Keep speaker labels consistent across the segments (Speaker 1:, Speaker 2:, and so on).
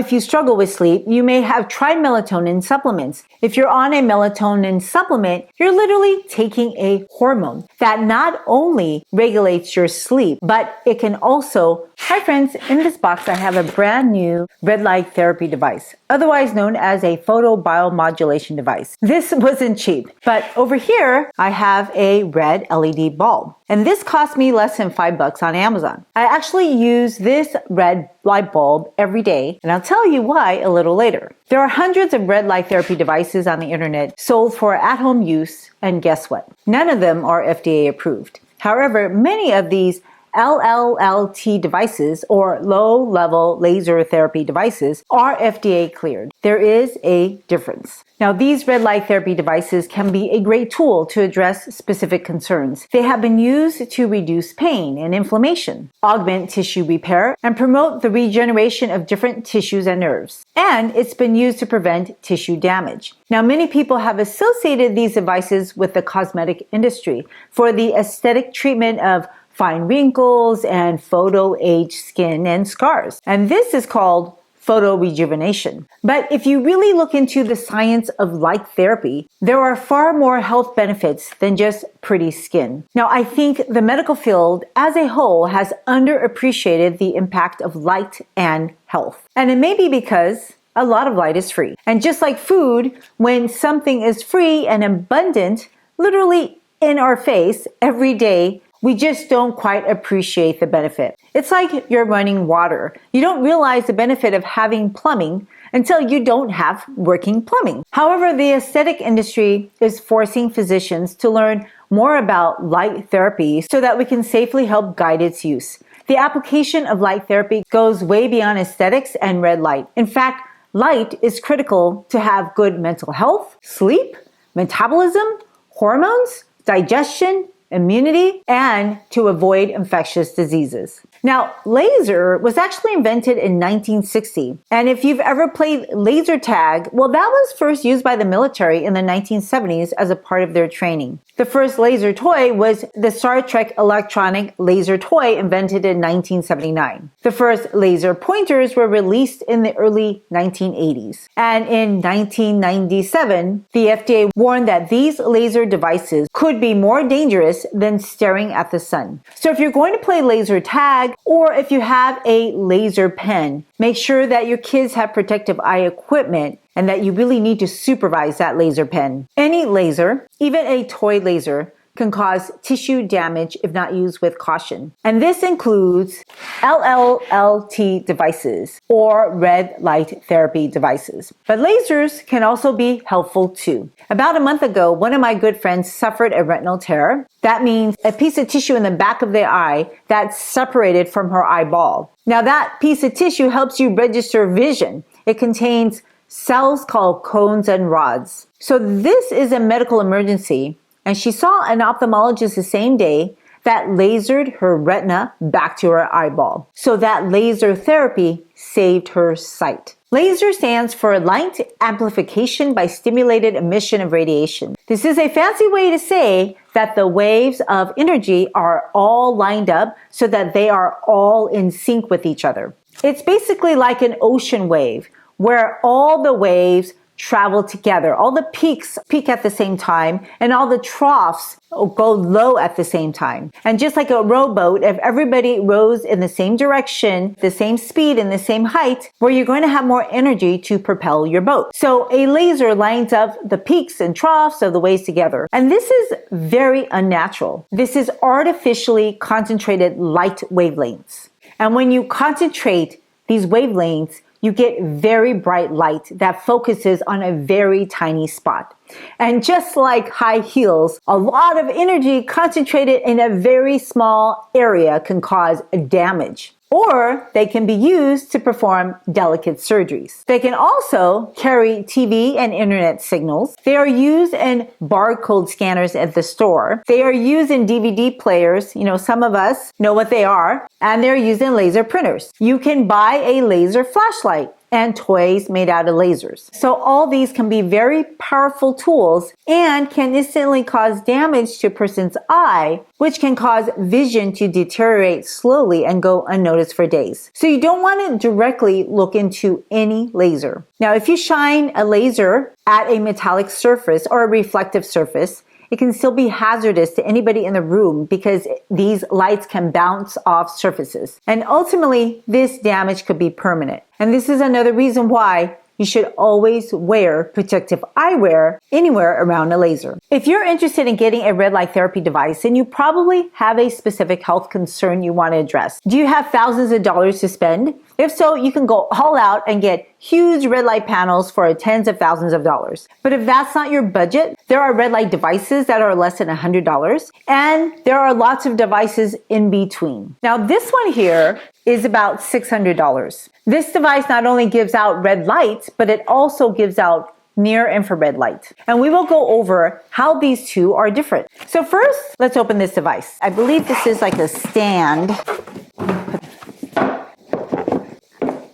Speaker 1: if you struggle with sleep, you may have tried melatonin supplements. If you're on a melatonin supplement, you're literally taking a hormone that not only regulates your sleep, but it can also... Hi friends, in this box I have a brand new red light therapy device, otherwise known as a Photobiomodulation device. This wasn't cheap, but over here I have a red LED bulb. And this cost me less than $5 on Amazon. I actually use this red light bulb every day, and I'll tell you why a little later. There are hundreds of red light therapy devices on the internet sold for at-home use, and guess what? None of them are FDA approved. However, many of these LLT devices, or low-level laser therapy devices, are FDA cleared. There is a difference. Now, these red light therapy devices can be a great tool to address specific concerns. They have been used to reduce pain and inflammation, augment tissue repair, and promote the regeneration of different tissues and nerves. And it's been used to prevent tissue damage. Now, many people have associated these devices with the cosmetic industry for the aesthetic treatment of fine wrinkles and photo-aged skin and scars. And this is called Photorejuvenation. But if you really look into the science of light therapy, there are far more health benefits than just pretty skin. Now, I think the medical field as a whole has underappreciated the impact of light and health. And it may be because a lot of light is free. And just like food, when something is free and abundant, literally in our face every day, we just don't quite appreciate the benefit. It's like you're running water. You don't realize the benefit of having plumbing until you don't have working plumbing. However, the aesthetic industry is forcing physicians to learn more about light therapy so that we can safely help guide its use. The application of light therapy goes way beyond aesthetics and red light. In fact, light is critical to have good mental health, sleep, metabolism, hormones, digestion, immunity, and to avoid infectious diseases. Now, laser was actually invented in 1960. And if you've ever played laser tag, well, that was first used by the military in the 1970s as a part of their training. The first laser toy was the Star Trek electronic laser toy invented in 1979. The first laser pointers were released in the early 1980s. And in 1997, the FDA warned that these laser devices could be more dangerous than staring at the sun. So if you're going to play laser tag, or if you have a laser pen, make sure that your kids have protective eye equipment and that you really need to supervise that laser pen. Any laser, even a toy laser, can cause tissue damage if not used with caution. And this includes LLT devices or red light therapy devices. But lasers can also be helpful too. About a month ago, one of my good friends suffered a retinal tear. That means a piece of tissue in the back of the eye that's separated from her eyeball. Now that piece of tissue helps you register vision. It contains cells called cones and rods. So this is a medical emergency, and she saw an ophthalmologist the same day that lasered her retina back to her eyeball. So that laser therapy saved her sight. Laser stands for light amplification by stimulated emission of radiation. This is a fancy way to say that the waves of energy are all lined up so that they are all in sync with each other. It's basically like an ocean wave where all the waves travel together. All the peaks peak at the same time, and all the troughs go low at the same time. And just like a rowboat, if everybody rows in the same direction, the same speed, and the same height, where you're going to have more energy to propel your boat. So a laser lines up the peaks and troughs of the waves together. And this is very unnatural. This is artificially concentrated light wavelengths. And when you concentrate these wavelengths, you get very bright light that focuses on a very tiny spot. And just like high heels, a lot of energy concentrated in a very small area can cause damage. Or they can be used to perform delicate surgeries. They can also carry TV and internet signals. They are used in barcode scanners at the store. They are used in DVD players. You know, some of us know what they are. And they're used in laser printers. You can buy a laser flashlight and toys made out of lasers. So all these can be very powerful tools and can instantly cause damage to a person's eye, which can cause vision to deteriorate slowly and go unnoticed for days. So you don't want to directly look into any laser. Now, if you shine a laser at a metallic surface or a reflective surface, it can still be hazardous to anybody in the room because these lights can bounce off surfaces. And ultimately, this damage could be permanent. And this is another reason why you should always wear protective eyewear anywhere around a laser. If you're interested in getting a red light therapy device, then you probably have a specific health concern you want to address. Do you have thousands of dollars to spend? If so, you can go all out and get huge red light panels for tens of thousands of dollars. But if that's not your budget, there are red light devices that are less than $100, and there are lots of devices in between. Now, this one here is about $600. This device not only gives out red light, but it also gives out near infrared light. And we will go over how these two are different. So first, let's open this device. I believe this is like a stand.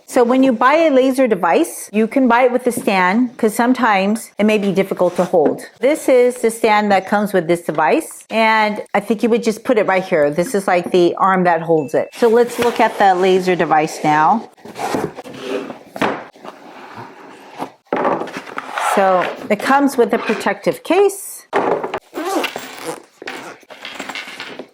Speaker 1: So when you buy a laser device, you can buy it with a stand because sometimes it may be difficult to hold. This is the stand that comes with this device, and I think you would just put it right here. This is like the arm that holds it. So let's look at the laser device now. So it comes with a protective case.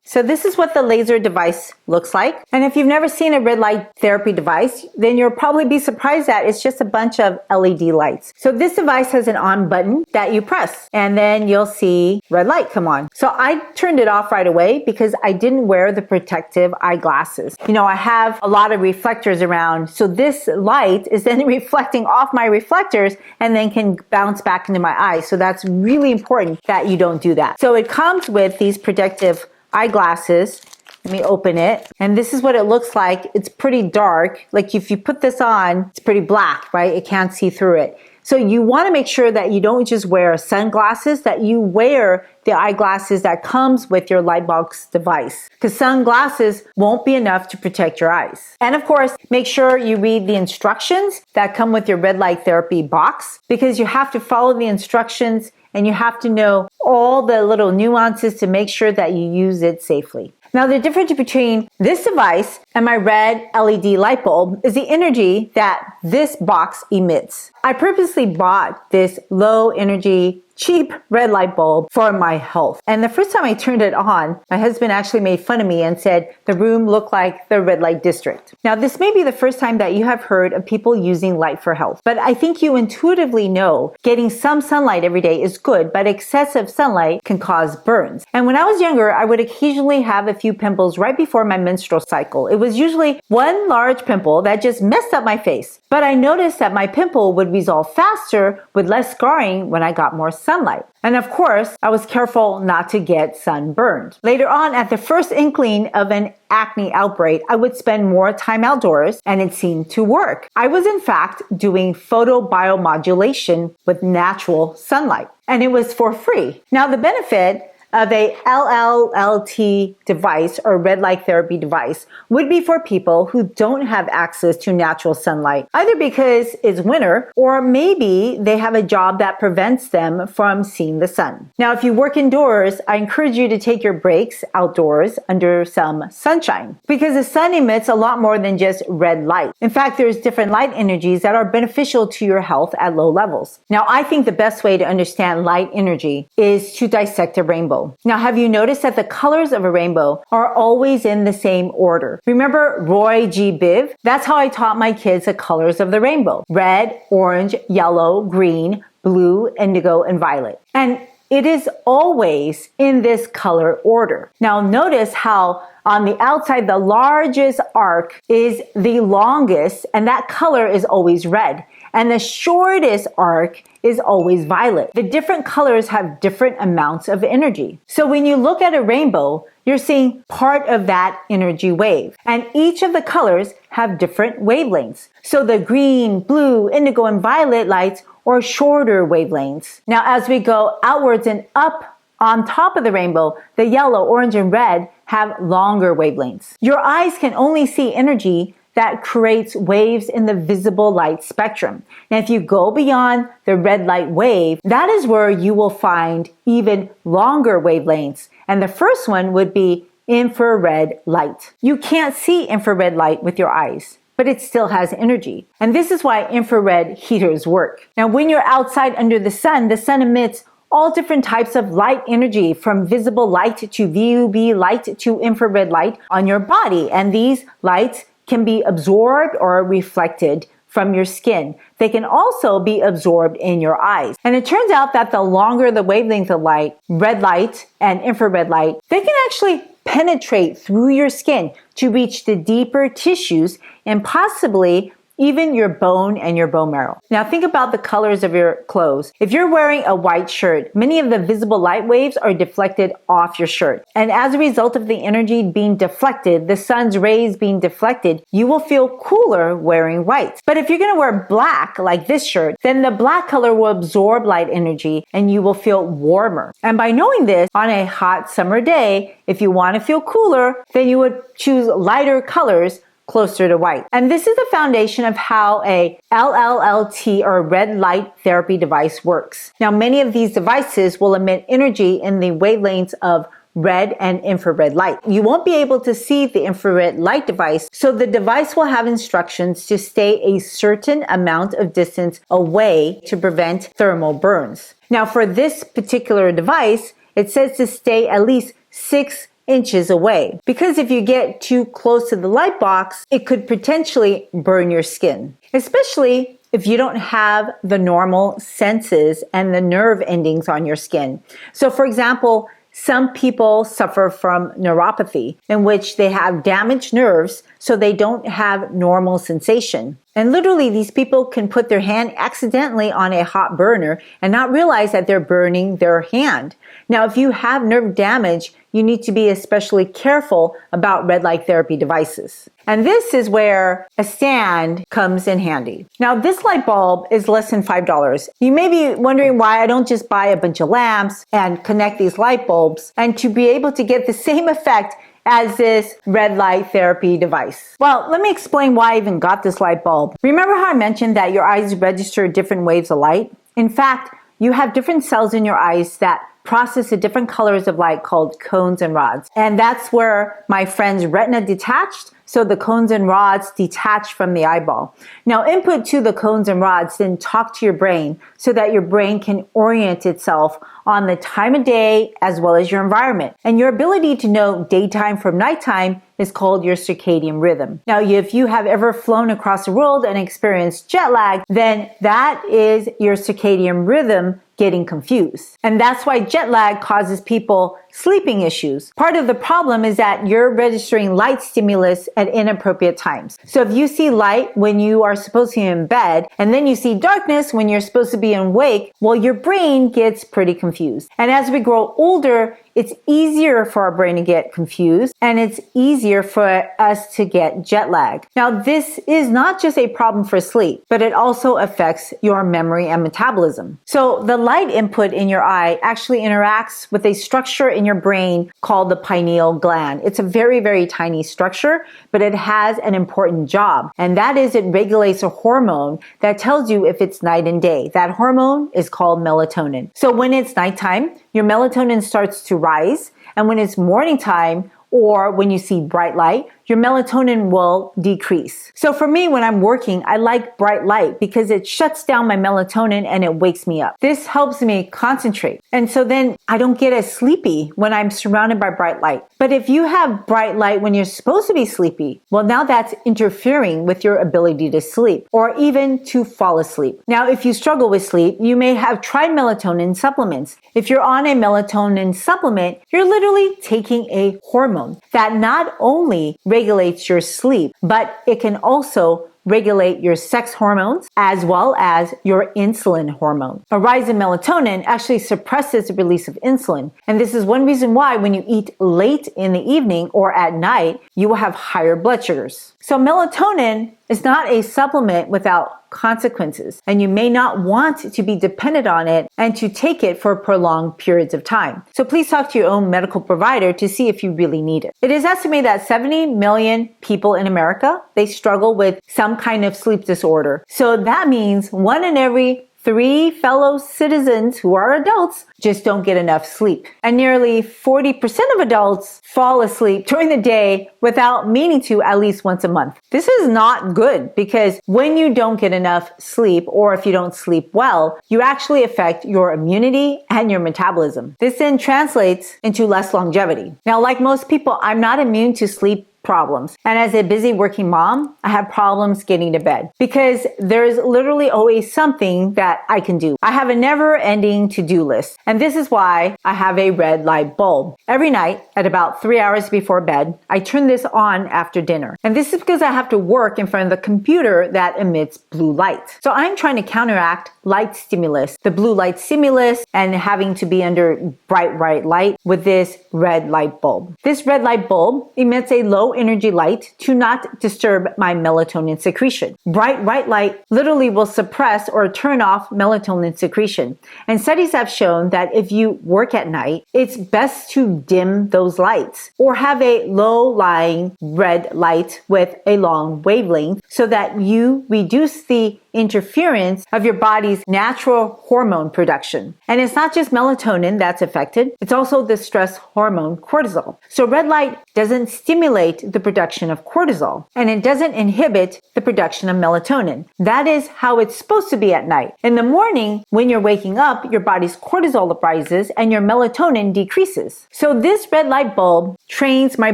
Speaker 1: So this is what the laser device looks like. And if you've never seen a red light therapy device, then you'll probably be surprised that it's just a bunch of LED lights. So this device has an on button that you press, and then you'll see red light come on. So I turned it off right away because I didn't wear the protective eyeglasses. You know, I have a lot of reflectors around, so this light is then reflecting off my reflectors and then can bounce back into my eyes. So that's really important that you don't do that. So it comes with these protective eyeglasses. Let me open it. And this is what it looks like. It's pretty dark. Like if you put this on, it's pretty black, right? You can't see through it. So you want to make sure that you don't just wear sunglasses, that you wear the eyeglasses that comes with your Lightbox device, because sunglasses won't be enough to protect your eyes. And of course, make sure you read the instructions that come with your red light therapy box, because you have to follow the instructions and you have to know all the little nuances to make sure that you use it safely. Now, the difference between this device and my red LED light bulb is the energy that this box emits. I purposely bought this low energy, cheap red light bulb for my health. And the first time I turned it on, my husband actually made fun of me and said the room looked like the red light district. Now, this may be the first time that you have heard of people using light for health, but I think you intuitively know getting some sunlight every day is good, but excessive sunlight can cause burns. And when I was younger, I would occasionally have a few pimples right before my menstrual cycle. It was usually one large pimple that just messed up my face. But I noticed that my pimple would resolve faster with less scarring when I got more sunlight. And of course, I was careful not to get sunburned. Later on, at the first inkling of an acne outbreak, I would spend more time outdoors, and it seemed to work. I was in fact doing photobiomodulation with natural sunlight, and it was for free. Now, the benefit of a LLT device or red light therapy device would be for people who don't have access to natural sunlight, either because it's winter or maybe they have a job that prevents them from seeing the sun. Now, if you work indoors, I encourage you to take your breaks outdoors under some sunshine, because the sun emits a lot more than just red light. In fact, there's different light energies that are beneficial to your health at low levels. Now, I think the best way to understand light energy is to dissect a rainbow. Now, have you noticed that the colors of a rainbow are always in the same order? Remember Roy G. Biv? That's how I taught my kids the colors of the rainbow: red, orange, yellow, green, blue, indigo, and violet. And it is always in this color order. Now, notice how on the outside, the largest arc is the longest, and that color is always red. And the shortest arc is always violet. The different colors have different amounts of energy. So when you look at a rainbow, you're seeing part of that energy wave. And each of the colors have different wavelengths. So the green, blue, indigo, and violet lights are shorter wavelengths. Now, as we go outwards and up on top of the rainbow, the yellow, orange, and red have longer wavelengths. Your eyes can only see energy that creates waves in the visible light spectrum. Now, if you go beyond the red light wave, that is where you will find even longer wavelengths. And the first one would be infrared light. You can't see infrared light with your eyes, but it still has energy. And this is why infrared heaters work. Now, when you're outside under the sun emits all different types of light energy, from visible light to UV light to infrared light on your body. And these lights can be absorbed or reflected from your skin. They can also be absorbed in your eyes. And it turns out that the longer the wavelength of light, red light and infrared light, they can actually penetrate through your skin to reach the deeper tissues and possibly even your bone and your bone marrow. Now think about the colors of your clothes. If you're wearing a white shirt, many of the visible light waves are deflected off your shirt. And as a result of the energy being deflected, the sun's rays being deflected, you will feel cooler wearing white. But if you're gonna wear black, like this shirt, then the black color will absorb light energy and you will feel warmer. And by knowing this, on a hot summer day, if you wanna feel cooler, then you would choose lighter colors closer to white. And this is the foundation of how a LLLT or red light therapy device works. Now, many of these devices will emit energy in the wavelengths of red and infrared light. You won't be able to see the infrared light device, so the device will have instructions to stay a certain amount of distance away to prevent thermal burns. Now, for this particular device, it says to stay at least 6 inches away, because if you get too close to the light box, it could potentially burn your skin, especially if you don't have the normal senses and the nerve endings on your skin. So for example, some people suffer from neuropathy, in which they have damaged nerves, so they don't have normal sensation. And literally, these people can put their hand accidentally on a hot burner and not realize that they're burning their hand. Now, if you have nerve damage, you need to be especially careful about red light therapy devices. And this is where a stand comes in handy. Now, this light bulb is less than $5. You may be wondering why I don't just buy a bunch of lamps and connect these light bulbs and to be able to get the same effect as this red light therapy device. Well, let me explain why I even got this light bulb. Remember how I mentioned that your eyes register different waves of light? In fact, you have different cells in your eyes that process the different colors of light called cones and rods. And that's where my friend's retina detached, so the cones and rods detach from the eyeball. Now, input to the cones and rods then talk to your brain so that your brain can orient itself on the time of day as well as your environment. And your ability to know daytime from nighttime is called your circadian rhythm. Now, if you have ever flown across the world and experienced jet lag, then that is your circadian rhythm getting confused. And that's why jet lag causes people sleeping issues. Part of the problem is that you're registering light stimulus at inappropriate times. So if you see light when you are supposed to be in bed, and then you see darkness when you're supposed to be awake, well, your brain gets pretty confused. And as we grow older, it's easier for our brain to get confused, and it's easier for us to get jet lag. Now, this is not just a problem for sleep, but it also affects your memory and metabolism. So the light input in your eye actually interacts with a structure in your brain called the pineal gland. It's a very, very tiny structure, but it has an important job, and that is it regulates a hormone that tells you if it's night and day. That hormone is called melatonin. So when it's nighttime, your melatonin starts to rise, and when it's morning time or when you see bright light, your melatonin will decrease. So for me, when I'm working, I like bright light because it shuts down my melatonin and it wakes me up. This helps me concentrate. And so then I don't get as sleepy when I'm surrounded by bright light. But if you have bright light when you're supposed to be sleepy, well, now that's interfering with your ability to sleep or even to fall asleep. Now, if you struggle with sleep, you may have tried melatonin supplements. If you're on a melatonin supplement, you're literally taking a hormone that not only regulates your sleep, but it can also regulate your sex hormones as well as your insulin hormone. A rise in melatonin actually suppresses the release of insulin. And this is one reason why when you eat late in the evening or at night, you will have higher blood sugars. So melatonin is not a supplement without consequences, and you may not want to be dependent on it and to take it for prolonged periods of time. So please talk to your own medical provider to see if you really need it. It is estimated that 70 million people in America, they struggle with some kind of sleep disorder. So that means 1 in every 3 fellow citizens who are adults just don't get enough sleep. And nearly 40% of adults fall asleep during the day without meaning to at least once a month. This is not good because when you don't get enough sleep, or if you don't sleep well, you actually affect your immunity and your metabolism. This then translates into less longevity. Now, like most people, I'm not immune to sleep problems. And as a busy working mom, I have problems getting to bed because there's literally always something that I can do. I have a never-ending to-do list. And this is why I have a red light bulb. Every night at about 3 hours before bed, I turn this on after dinner. And this is because I have to work in front of the computer that emits blue light. So I'm trying to counteract light stimulus, the blue light stimulus, and having to be under bright light with this red light bulb. This red light bulb emits a low energy light to not disturb my melatonin secretion. Bright white light literally will suppress or turn off melatonin secretion. And studies have shown that if you work at night, it's best to dim those lights or have a low-lying red light with a long wavelength so that you reduce the interference of your body's natural hormone production. And it's not just melatonin that's affected, it's also the stress hormone cortisol. So red light doesn't stimulate the production of cortisol, and it doesn't inhibit the production of melatonin. That is how it's supposed to be at night. In the morning, when you're waking up, your body's cortisol rises and your melatonin decreases. So this red light bulb trains my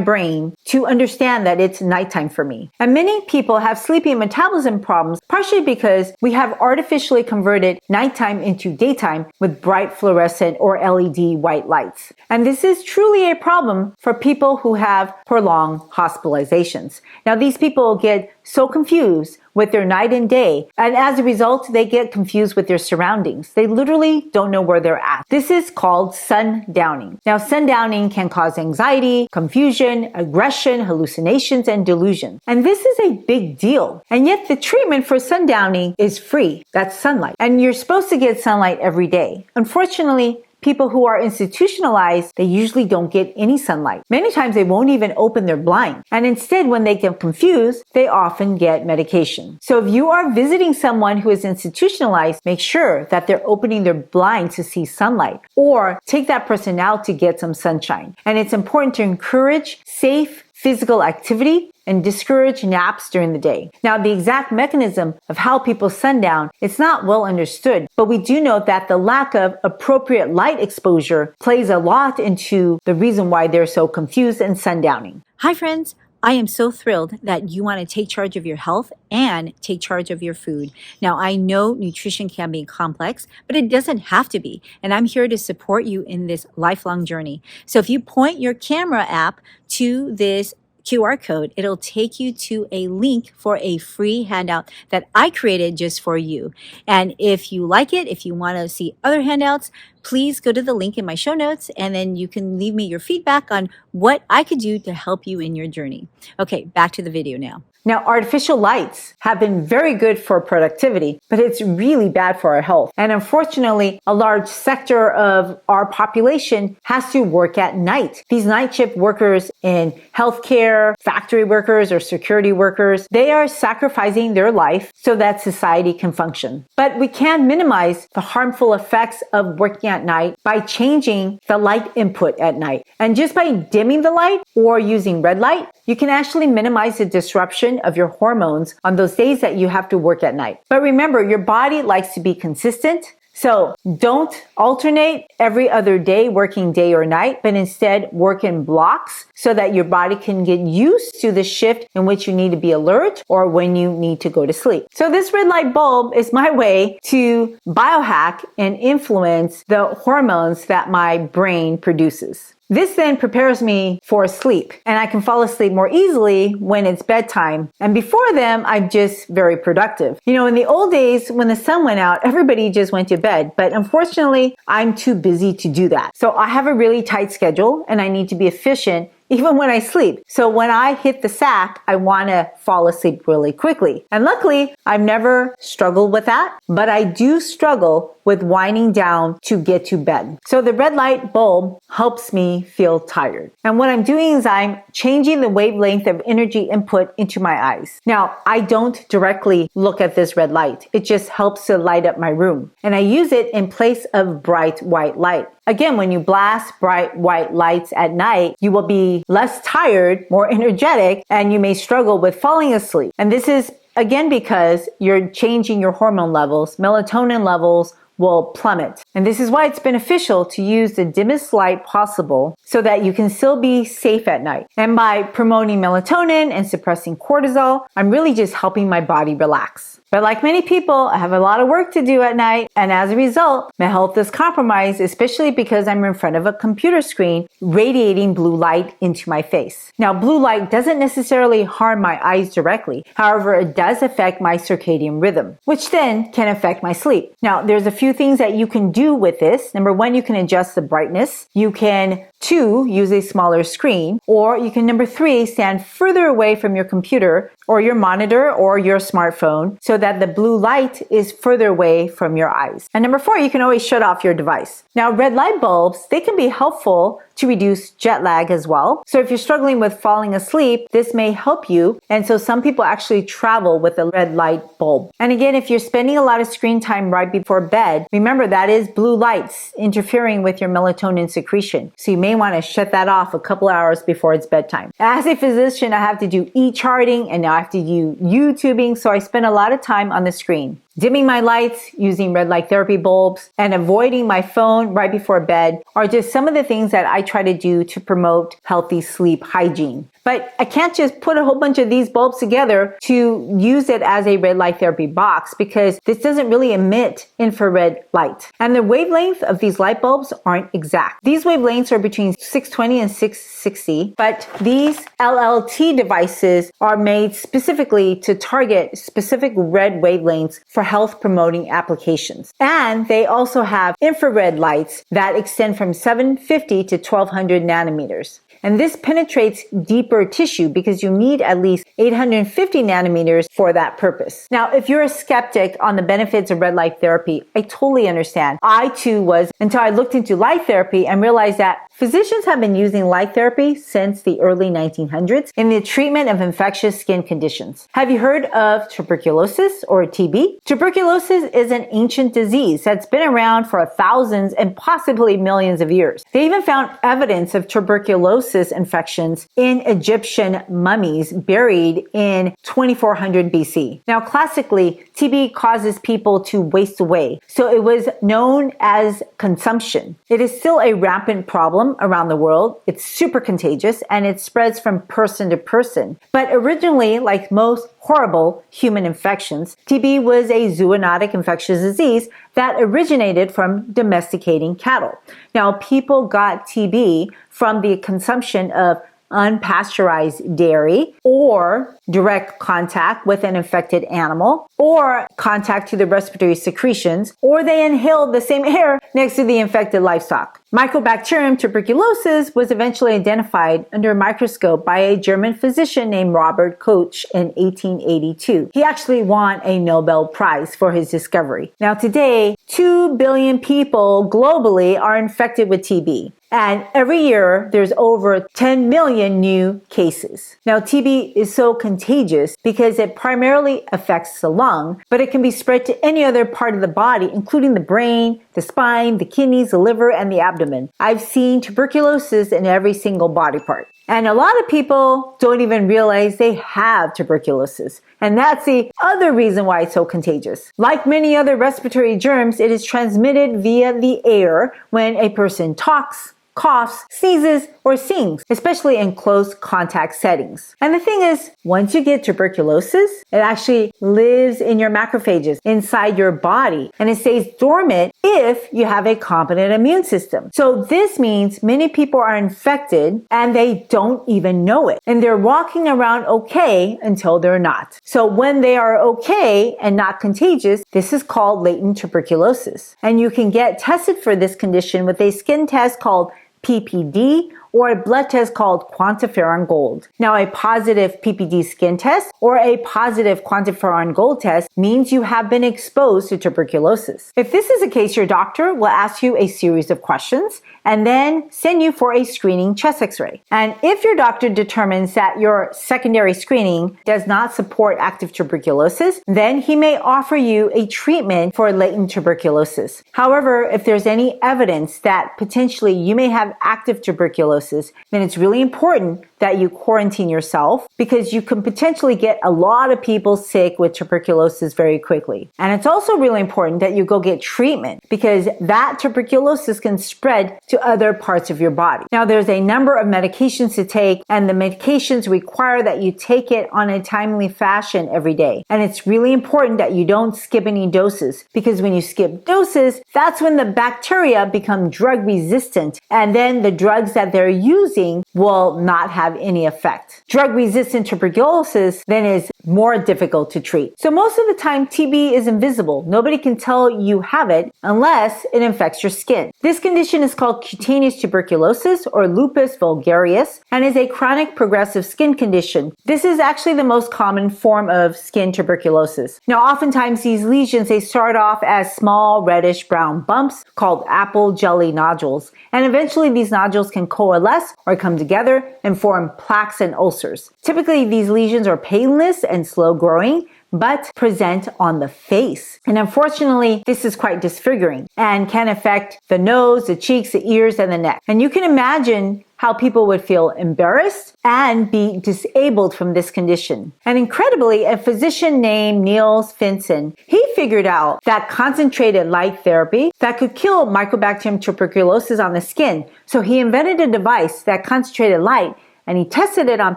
Speaker 1: brain to understand that it's nighttime for me. And many people have sleepy and metabolism problems, partially because we have artificially converted nighttime into daytime with bright fluorescent or LED white lights. And this is truly a problem for people who have prolonged hospitalizations. Now, these people get so confused with their night and day, and as a result, they get confused with their surroundings. They literally don't know where they're at. This is called sundowning. Now, sundowning can cause anxiety, confusion, aggression, hallucinations, and delusion. And this is a big deal. And yet the treatment for sundowning is free. That's sunlight. And you're supposed to get sunlight every day. Unfortunately, people who are institutionalized, they usually don't get any sunlight. Many times they won't even open their blind. And instead, when they get confused, they often get medication. So if you are visiting someone who is institutionalized, make sure that they're opening their blind to see sunlight, or take that person out to get some sunshine. And it's important to encourage safe physical activity and discourage naps during the day. Now, the exact mechanism of how people sundown, it's not well understood, but we do know that the lack of appropriate light exposure plays a lot into the reason why they're so confused and sundowning.
Speaker 2: Hi friends, I am so thrilled that you want to take charge of your health and take charge of your food. Now, I know nutrition can be complex, but it doesn't have to be. And I'm here to support you in this lifelong journey. So if you point your camera app to this QR code, it'll take you to a link for a free handout that I created just for you. And if you like it, if you want to see other handouts, please go to the link in my show notes, and then you can leave me your feedback on what I could do to help you in your journey. Okay, back to the video now.
Speaker 1: Now, artificial lights have been very good for productivity, but it's really bad for our health. And unfortunately, a large sector of our population has to work at night. These night shift workers in healthcare, factory workers, or security workers, they are sacrificing their life so that society can function. But we can minimize the harmful effects of working at night by changing the light input at night. And just by dimming the light or using red light, you can actually minimize the disruption of your hormones on those days that you have to work at night. But remember, your body likes to be consistent. So don't alternate every other day, working day or night, but instead work in blocks so that your body can get used to the shift in which you need to be alert or when you need to go to sleep. So this red light bulb is my way to biohack and influence the hormones that my brain produces. This then prepares me for sleep, and I can fall asleep more easily when it's bedtime. And before then, I'm just very productive. You know, in the old days, when the sun went out, everybody just went to bed. But unfortunately, I'm too busy to do that. So I have a really tight schedule, and I need to be efficient even when I sleep. So when I hit the sack, I want to fall asleep really quickly. And luckily, I've never struggled with that, but I do struggle with winding down to get to bed. So the red light bulb helps me feel tired. And what I'm doing is I'm changing the wavelength of energy input into my eyes. Now, I don't directly look at this red light. It just helps to light up my room. And I use it in place of bright white light. Again, when you blast bright white lights at night, you will be less tired, more energetic, and you may struggle with falling asleep. And this is again because you're changing your hormone levels. Melatonin levels will plummet. And this is why it's beneficial to use the dimmest light possible so that you can still be safe at night. And by promoting melatonin and suppressing cortisol, I'm really just helping my body relax. But like many people, I have a lot of work to do at night, and as a result, my health is compromised, especially because I'm in front of a computer screen radiating blue light into my face. Now, blue light doesn't necessarily harm my eyes directly. However, it does affect my circadian rhythm, which then can affect my sleep. Now, there's a few things that you can do with this. Number one, you can adjust the brightness. You can, two, use a smaller screen, or you can, number three, stand further away from your computer or your monitor or your smartphone so that the blue light is further away from your eyes. And number four, you can always shut off your device. Now, red light bulbs, they can be helpful to reduce jet lag as well. So if you're struggling with falling asleep, this may help you. And so some people actually travel with a red light bulb. And again, if you're spending a lot of screen time right before bed, remember that is blue lights interfering with your melatonin secretion. So you may want to shut that off a couple hours before it's bedtime. As a physician, I have to do e-charting and now I have to do YouTubing. So I spend a lot of time on the screen. Dimming my lights, using red light therapy bulbs, and avoiding my phone right before bed are just some of the things that I try to do to promote healthy sleep hygiene. But I can't just put a whole bunch of these bulbs together to use it as a red light therapy box because this doesn't really emit infrared light. And the wavelength of these light bulbs aren't exact. These wavelengths are between 620 and 660, but these LLT devices are made specifically to target specific red wavelengths for health promoting applications. And they also have infrared lights that extend from 750 to 1200 nanometers. And this penetrates deeper tissue because you need at least 850 nanometers for that purpose. Now, if you're a skeptic on the benefits of red light therapy, I totally understand. I too was until I looked into light therapy and realized that physicians have been using light therapy since the early 1900s in the treatment of infectious skin conditions. Have you heard of tuberculosis or TB? Tuberculosis is an ancient disease that's been around for thousands and possibly millions of years. They even found evidence of tuberculosis infections in Egyptian mummies buried in 2400 BC. Now, classically, TB causes people to waste away, so it was known as consumption. It is still a rampant problem around the world. It's super contagious and it spreads from person to person. But originally, like most horrible human infections, TB was a zoonotic infectious disease that originated from domesticating cattle. Now, people got TB from the consumption of unpasteurized dairy or direct contact with an infected animal or contact to the respiratory secretions, or they inhaled the same air next to the infected livestock. Mycobacterium tuberculosis was eventually identified under a microscope by a German physician named Robert Koch in 1882. He actually won a Nobel Prize for his discovery. Now today, 2 billion people globally are infected with TB. And every year, there's over 10 million new cases. Now, TB is so contagious because it primarily affects the lung, but it can be spread to any other part of the body, including the brain, the spine, the kidneys, the liver, and the abdomen. I've seen tuberculosis in every single body part. And a lot of people don't even realize they have tuberculosis. And that's the other reason why it's so contagious. Like many other respiratory germs, it is transmitted via the air when a person talks, coughs, sneezes, or sings, especially in close contact settings. And the thing is, once you get tuberculosis, it actually lives in your macrophages inside your body, and it stays dormant if you have a competent immune system. So this means many people are infected and they don't even know it. And they're walking around okay until they're not. So when they are okay and not contagious, this is called latent tuberculosis. And you can get tested for this condition with a skin test called PPD or a blood test called quantiferon gold. Now, a positive PPD skin test or a positive quantiferon gold test means you have been exposed to tuberculosis. If this is the case, your doctor will ask you a series of questions and then send you for a screening chest x-ray. And if your doctor determines that your secondary screening does not support active tuberculosis, then he may offer you a treatment for latent tuberculosis. However, if there's any evidence that potentially you may have active tuberculosis, then it's really important that you quarantine yourself because you can potentially get a lot of people sick with tuberculosis very quickly. And it's also really important that you go get treatment because that tuberculosis can spread to other parts of your body. Now, there's a number of medications to take, and the medications require that you take it on a timely fashion every day. And it's really important that you don't skip any doses because when you skip doses, that's when the bacteria become drug resistant, and then the drugs that they're using will not have any effect. Drug-resistant tuberculosis then is more difficult to treat. So most of the time, TB is invisible. Nobody can tell you have it unless it infects your skin. This condition is called cutaneous tuberculosis or Lupus Vulgaris and is a chronic progressive skin condition. This is actually the most common form of skin tuberculosis. Now, oftentimes these lesions, they start off as small reddish brown bumps called apple jelly nodules, and eventually these nodules can coalesce or come together and form plaques and ulcers. Typically, these lesions are painless and slow growing, but present on the face. And unfortunately, this is quite disfiguring and can affect the nose, the cheeks, the ears, and the neck. And you can imagine how people would feel embarrassed and be disabled from this condition. And incredibly, a physician named Niels Finsen, he figured out that concentrated light therapy that could kill Mycobacterium tuberculosis on the skin. So he invented a device that concentrated light, and he tested it on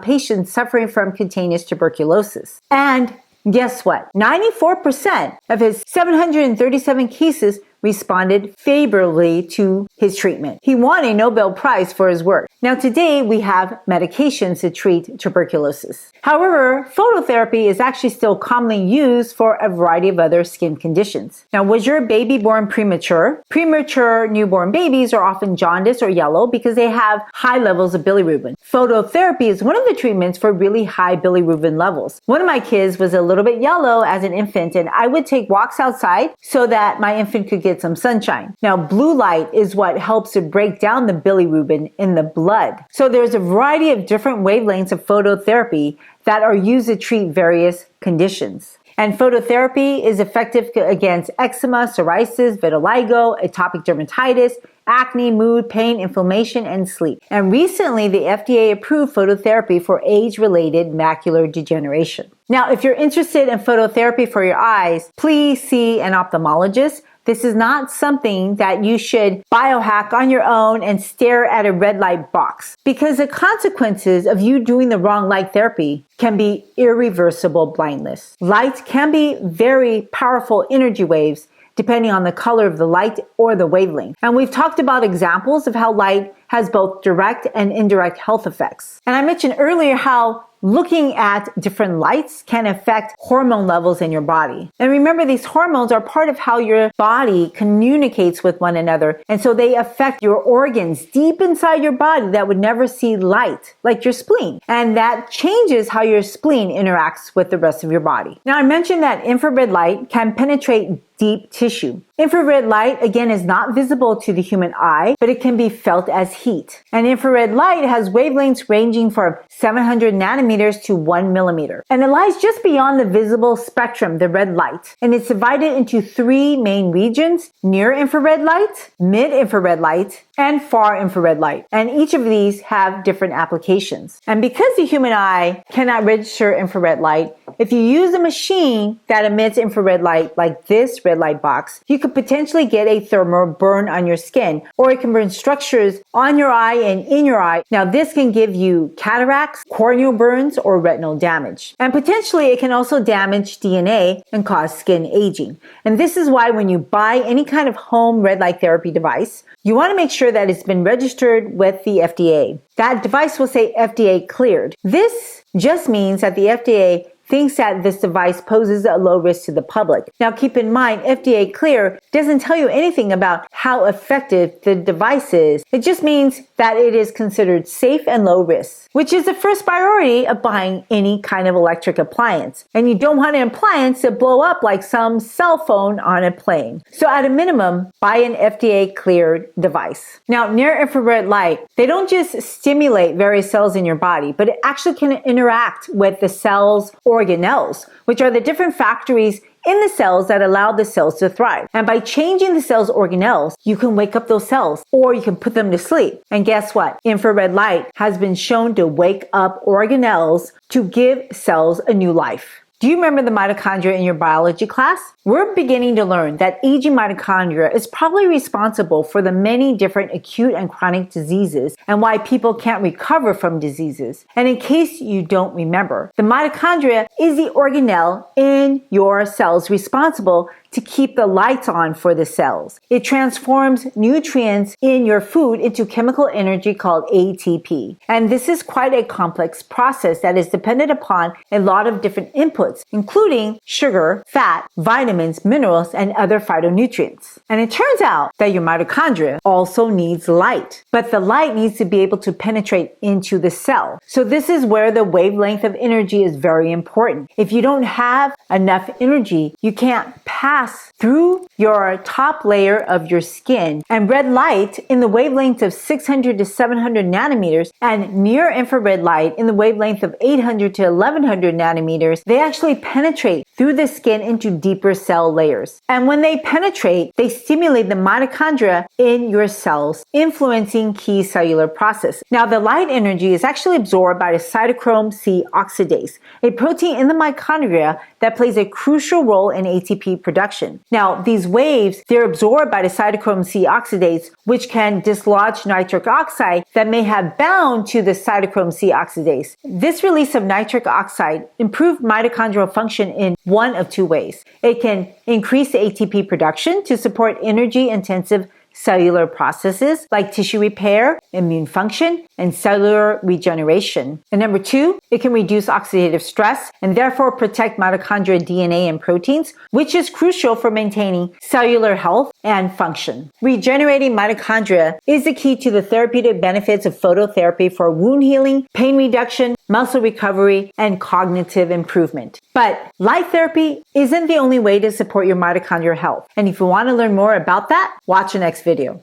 Speaker 1: patients suffering from cutaneous tuberculosis. And guess what? 94% of his 737 cases responded favorably to his treatment. He won a Nobel Prize for his work. Now today we have medications to treat tuberculosis. However, phototherapy is actually still commonly used for a variety of other skin conditions. Now, was your baby born premature? Premature newborn babies are often jaundiced or yellow because they have high levels of bilirubin. Phototherapy is one of the treatments for really high bilirubin levels. One of my kids was a little bit yellow as an infant, and I would take walks outside so that my infant could get some sunshine. Now, blue light is what helps to break down the bilirubin in the blood. So there's a variety of different wavelengths of phototherapy that are used to treat various conditions. And phototherapy is effective against eczema, psoriasis, vitiligo, atopic dermatitis, acne, mood, pain, inflammation, and sleep. And recently, the FDA approved phototherapy for age-related macular degeneration. Now, if you're interested in phototherapy for your eyes, please see an ophthalmologist. This is not something that you should biohack on your own and stare at a red light box, because the consequences of you doing the wrong light therapy can be irreversible blindness. Light can be very powerful energy waves depending on the color of the light or the wavelength. And we've talked about examples of how light has both direct and indirect health effects. And I mentioned earlier how looking at different lights can affect hormone levels in your body. And remember, these hormones are part of how your body communicates with one another. And so they affect your organs deep inside your body that would never see light, like your spleen. And that changes how your spleen interacts with the rest of your body. Now, I mentioned that infrared light can penetrate deep tissue. Infrared light, again, is not visible to the human eye, but it can be felt as heat. And infrared light has wavelengths ranging from 700 nanometers to 1 millimeter. And it lies just beyond the visible spectrum, the red light. And it's divided into three main regions: near infrared light, mid-infrared light, and far infrared light. And each of these have different applications. And because the human eye cannot register infrared light, if you use a machine that emits infrared light like this red light box, you could potentially get a thermal burn on your skin, or it can burn structures on your eye and in your eye. Now, this can give you cataracts, corneal burns, or retinal damage. And potentially it can also damage DNA and cause skin aging. And this is why when you buy any kind of home red light therapy device, you want to make sure that it's been registered with the FDA. That device will say FDA Cleared. This just means that the FDA thinks that this device poses a low risk to the public. Now keep in mind, FDA Cleared doesn't tell you anything about how effective the device is. It just means that it is considered safe and low risk, which is the first priority of buying any kind of electric appliance. And you don't want an appliance to blow up like some cell phone on a plane. So at a minimum, buy an FDA cleared device. Now, near infrared light, they don't just stimulate various cells in your body, but it actually can interact with the cell's organelles, which are the different factories in the cells that allow the cells to thrive. And by changing the cell's organelles, you can wake up those cells or you can put them to sleep. And guess what? Infrared light has been shown to wake up organelles to give cells a new life. Do you remember the mitochondria in your biology class? We're beginning to learn that aging mitochondria is probably responsible for the many different acute and chronic diseases and why people can't recover from diseases. And in case you don't remember, the mitochondria is the organelle in your cells responsible to keep the lights on for the cells. It transforms nutrients in your food into chemical energy called ATP. And this is quite a complex process that is dependent upon a lot of different inputs, including sugar, fat, vitamins, minerals, and other phytonutrients. And it turns out that your mitochondria also needs light, but the light needs to be able to penetrate into the cell. So this is where the wavelength of energy is very important. If you don't have enough energy, you can't pass through your top layer of your skin, and red light in the wavelength of 600 to 700 nanometers and near infrared light in the wavelength of 800 to 1100 nanometers, they actually penetrate through the skin into deeper cell layers. And when they penetrate, they stimulate the mitochondria in your cells, influencing key cellular processes. Now, the light energy is actually absorbed by the cytochrome C oxidase, a protein in the mitochondria that plays a crucial role in ATP production. Now, these waves, they're absorbed by the cytochrome C oxidase, which can dislodge nitric oxide that may have bound to the cytochrome C oxidase. This release of nitric oxide improves mitochondrial function in one of two ways. It can increase the ATP production to support energy-intensive cellular processes like tissue repair, immune function, and cellular regeneration. And number two, it can reduce oxidative stress and therefore protect mitochondria DNA and proteins, which is crucial for maintaining cellular health and function. Regenerating mitochondria is the key to the therapeutic benefits of phototherapy for wound healing, pain reduction, muscle recovery, and cognitive improvement. But light therapy isn't the only way to support your mitochondrial health. And if you want to learn more about that, watch the next video.